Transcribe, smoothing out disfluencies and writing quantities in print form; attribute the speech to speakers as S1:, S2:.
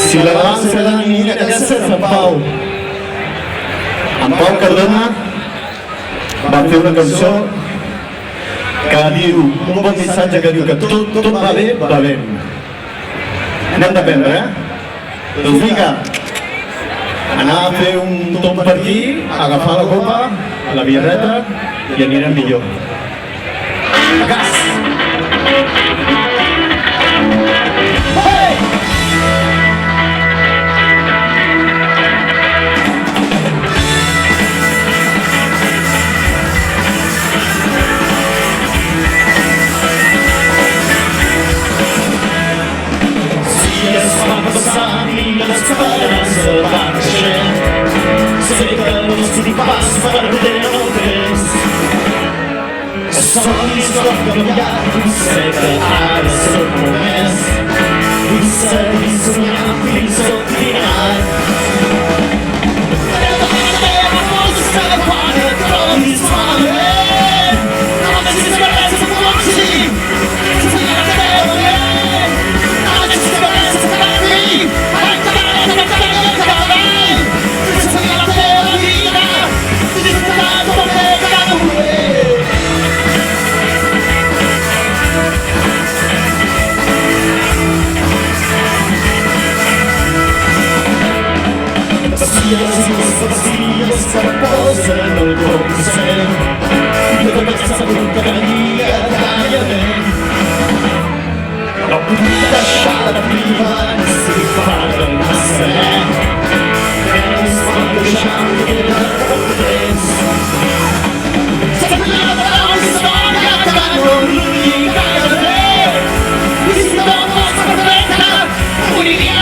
S1: Si la dansa de la nina aquesta era en Pau. En Pau Cardona va fer una cançó que diu, un bon missatge que diu que tot va bé, va bé. N'hem d'aprendre, Doncs vinga, anar a fer un tomb per aquí, agafar la copa, la birreta i anirem millor. Gas! L'esperança va creixent, sé que no estic pas perdent el temps. Els somnis no han canviat, sé que ara són moments i seguir somiant fins al final. Però la meva música quan et trobis malament, no deixis que res et porti, seguir la teva ment, no deixis que res et porti. Pastilles que posen el consent i de aquesta porqueria talladament. No puc deixar de privar si parlen massa net, que no es pot deixar mirar el temps. Sempre la meva història que no li gaire bé, i si no fos perfecta, moriria